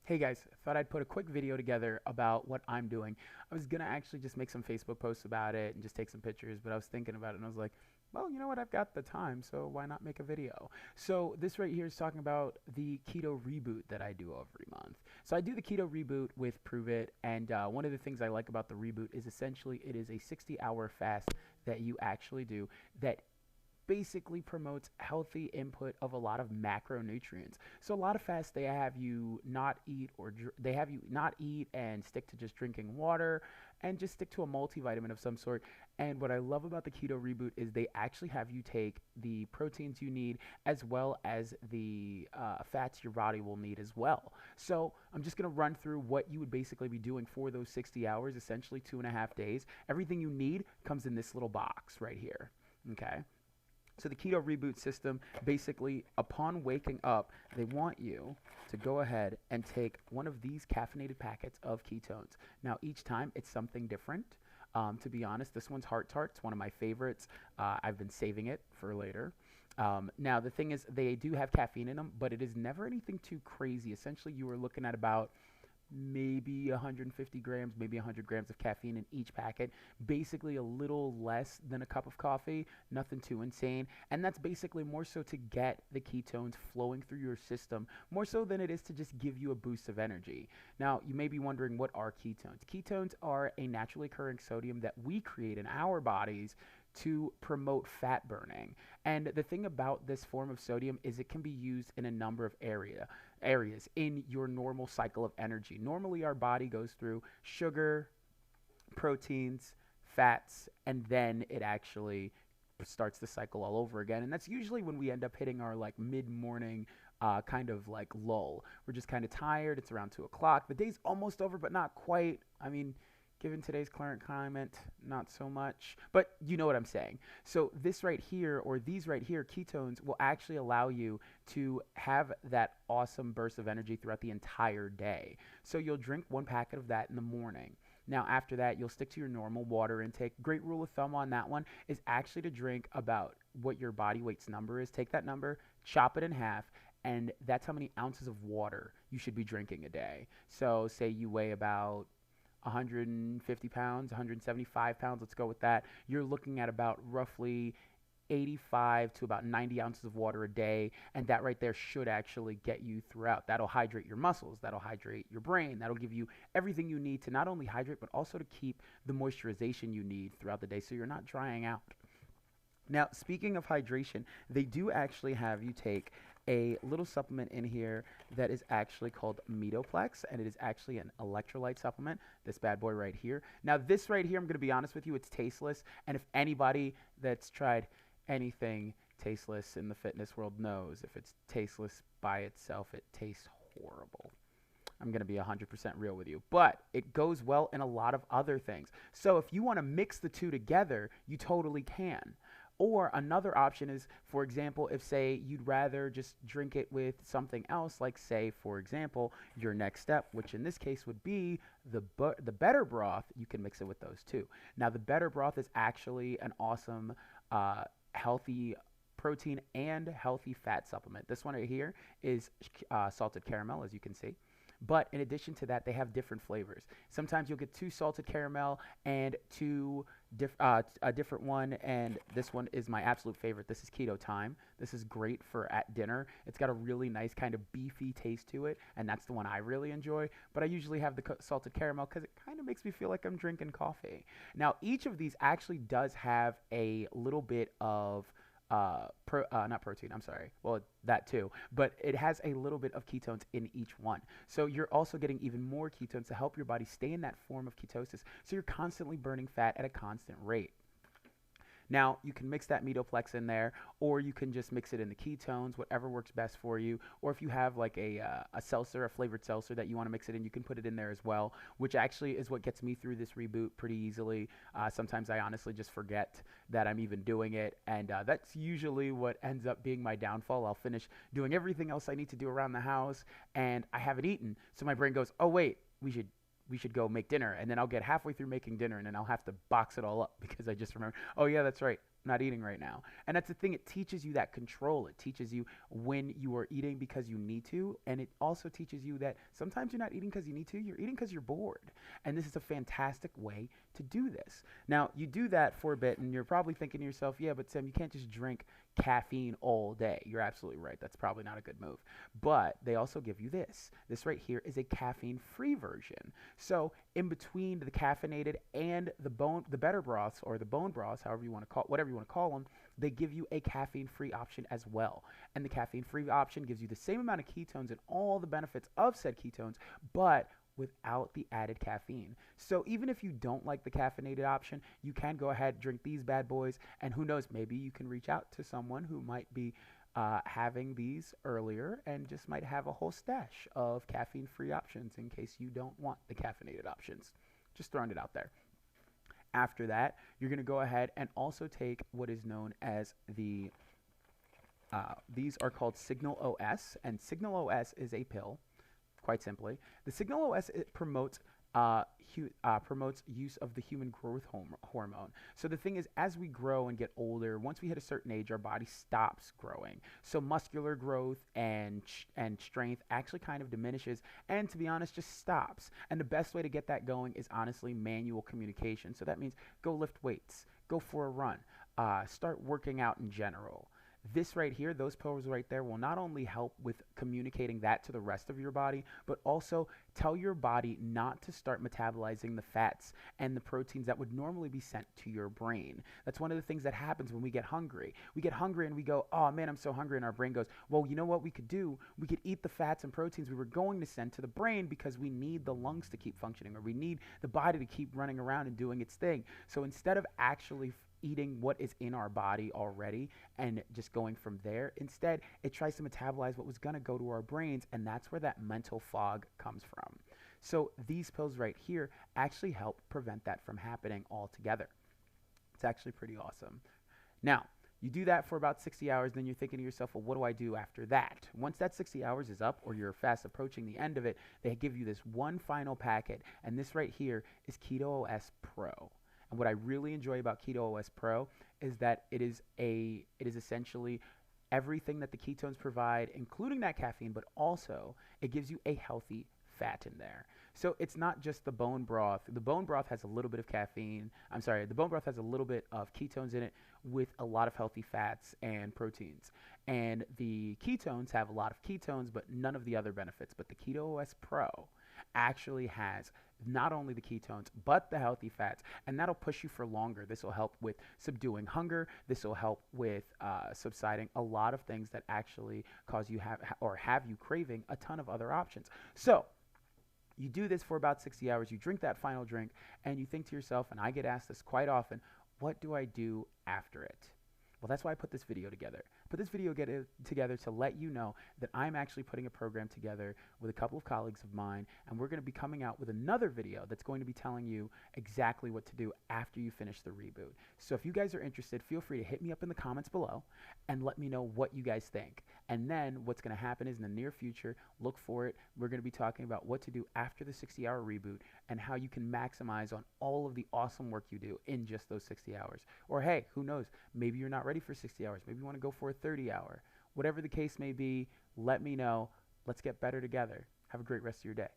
Hey guys, thought I'd put a quick video together about what I'm doing. I was gonna actually just make some Facebook posts about it and just take some pictures, but I was thinking about it and I was like, well, you know what? I've got the time, so why not make a video? So this right here is talking about the keto reboot that I do every month. So I do the keto reboot with Pruvit, and one of the things I like about the reboot is essentially it is a 60-hour fast that you actually do that basically promotes healthy input of a lot of macronutrients. So a lot of fasts they have you not eat they have you not eat and stick to just drinking water and just stick to a multivitamin of some sort. And what I love about the keto reboot is they actually have you take the proteins you need as well as the fats your body will need as well. So I'm just going to run through what you would basically be doing for those 60 hours, essentially 2.5 days. Everything you need comes in this little box right here. Okay. So the keto reboot system, basically, upon waking up, they want you to go ahead and take one of these caffeinated packets of ketones. Now, each time it's something different. To be honest, this one's Heart Tart. It's one of my favorites. I've been saving it for later. Now, the thing is, they do have caffeine in them, but it is never anything too crazy. Essentially, you are looking at about maybe 150 grams, maybe 100 grams of caffeine in each packet. Basically, a little less than a cup of coffee, nothing too insane. And that's basically more so to get the ketones flowing through your system, more so than it is to just give you a boost of energy. Now, you may be wondering, what are ketones? Ketones are a naturally occurring sodium that we create in our bodies to promote fat burning. And the thing about this form of sodium is it can be used in a number of areas in your normal cycle of energy. Normally our body goes through sugar, proteins, fats, and then it actually starts the cycle all over again. And that's usually when we end up hitting our like mid-morning kind of like lull. We're just kind of tired. It's around 2 o'clock. The day's almost over, but not quite. I mean, given today's current climate, not so much, but you know what I'm saying. So this right here, or these right here, ketones will actually allow you to have that awesome burst of energy throughout the entire day. So you'll drink one packet of that in the morning. Now, after that, you'll stick to your normal water intake. Great rule of thumb on that one is actually to drink about what your body weight's number is. Take that number, chop it in half, and that's how many ounces of water you should be drinking a day. So say you weigh about 150 pounds, 175 pounds, let's go with that. You're looking at about roughly 85 to about 90 ounces of water a day, and that right there should actually get you throughout. That'll hydrate your muscles, that'll hydrate your brain, that'll give you everything you need to not only hydrate, but also to keep the moisturization you need throughout the day so you're not drying out. Now, speaking of hydration, they do actually have you take a little supplement in here that is actually called Metoplex, and it is actually an electrolyte supplement, this bad boy right here. Now, this right here, I'm going to be honest with you, it's tasteless, and if anybody that's tried anything tasteless in the fitness world knows, if it's tasteless by itself, it tastes horrible. I'm going to be 100% real with you. But it goes well in a lot of other things. So if you want to mix the two together, you totally can. Or another option is, for example, if, say, you'd rather just drink it with something else, like, say, for example, your next step, which in this case would be the better broth, you can mix it with those too. Now, the better broth is actually an awesome, healthy protein and healthy fat supplement. This one right here is salted caramel, as you can see. But in addition to that, they have different flavors. Sometimes you'll get two salted caramel and a different one, and this one is my absolute favorite. This is Keto Time. This is great for at dinner. It's got a really nice kind of beefy taste to it, and that's the one I really enjoy. But I usually have the salted caramel because it kind of makes me feel like I'm drinking coffee. Now, each of these actually does have a little bit of not protein, I'm sorry. Well, that too. But it has a little bit of ketones in each one. So you're also getting even more ketones to help your body stay in that form of ketosis. So you're constantly burning fat at a constant rate. Now, you can mix that Metoplex in there, or you can just mix it in the ketones, whatever works best for you. Or if you have like a seltzer, a flavored seltzer that you want to mix it in, you can put it in there as well, which actually is what gets me through this reboot pretty easily. Sometimes I honestly just forget that I'm even doing it, and that's usually what ends up being my downfall. I'll finish doing everything else I need to do around the house, and I haven't eaten. So my brain goes, oh, wait, we should go make dinner. And then I'll get halfway through making dinner, and then I'll have to box it all up because I just remember, oh, yeah, that's right. not eating right now. And that's the thing, it teaches you that control. It teaches you when you are eating because you need to, and it also teaches you that sometimes you're not eating because you need to, you're eating because you're bored. And this is a fantastic way to do this. Now, you do that for a bit, and you're probably thinking to yourself, yeah, but Sam, you can't just drink caffeine all day. You're absolutely right. That's probably not a good move. But they also give you this. This right here is a caffeine-free version. So in between the caffeinated and the better broths or the bone broths, however you want to call, whatever you want to call them, they give you a caffeine-free option as well. And the caffeine-free option gives you the same amount of ketones and all the benefits of said ketones, but without the added caffeine. So even if you don't like the caffeinated option, you can go ahead, drink these bad boys, and who knows, maybe you can reach out to someone who might be having these earlier and just might have a whole stash of caffeine-free options in case you don't want the caffeinated options. Just throwing it out there. After that, you're going to go ahead and also take what is known as these are called Signal OS, and Signal OS is a pill. Quite simply, the Signal OS, it promotes use of the human growth hormone. So the thing is, as we grow and get older, once we hit a certain age, our body stops growing. So muscular growth and strength actually kind of diminishes, and to be honest, just stops. And the best way to get that going is honestly manual communication. So that means go lift weights, go for a run, start working out in general. This right here, those pills right there, will not only help with communicating that to the rest of your body, but also tell your body not to start metabolizing the fats and the proteins that would normally be sent to your brain. That's one of the things that happens when we get hungry. We get hungry and we go, oh man, I'm so hungry, and our brain goes, well, you know what we could do? We could eat the fats and proteins we were going to send to the brain because we need the lungs to keep functioning, or we need the body to keep running around and doing its thing. So instead of actually eating what is in our body already and just going from there, instead it tries to metabolize what was going to go to our brains, and that's where that mental fog comes from. So these pills right here actually help prevent that from happening altogether. It's actually pretty awesome. Now, you do that for about 60 hours, then you're thinking to yourself, well, what do I do after that? Once that 60 hours is up, or you're fast approaching the end of it, they give you this one final packet, and this right here is Keto Os Pro. And what I really enjoy about Keto Os Pro is that it is essentially everything that the ketones provide, including that caffeine, but also it gives you a healthy fat in there. So it's not just the bone broth. The bone broth has a little bit of caffeine. I'm sorry, the bone broth has a little bit of ketones in it with a lot of healthy fats and proteins. And the ketones have a lot of ketones, but none of the other benefits. But the Keto Os Pro actually has not only the ketones, but the healthy fats, and that'll push you for longer. This will help with subduing hunger. This will help with subsiding a lot of things that actually cause you have you craving a ton of other options. So you do this for about 60 hours, you drink that final drink, and you think to yourself, and I get asked this quite often, what do I do after it? Well, that's why I put this video together. Put this video together to let you know that I'm actually putting a program together with a couple of colleagues of mine, and we're going to be coming out with another video that's going to be telling you exactly what to do after you finish the reboot. So if you guys are interested, feel free to hit me up in the comments below and let me know what you guys think. And then what's going to happen is in the near future, look for it. We're going to be talking about what to do after the 60-hour reboot and how you can maximize on all of the awesome work you do in just those 60 hours. Or hey, who knows? Maybe you're not ready for 60 hours. Maybe you want to go for a 30-hour. Whatever the case may be, let me know. Let's get better together. Have a great rest of your day.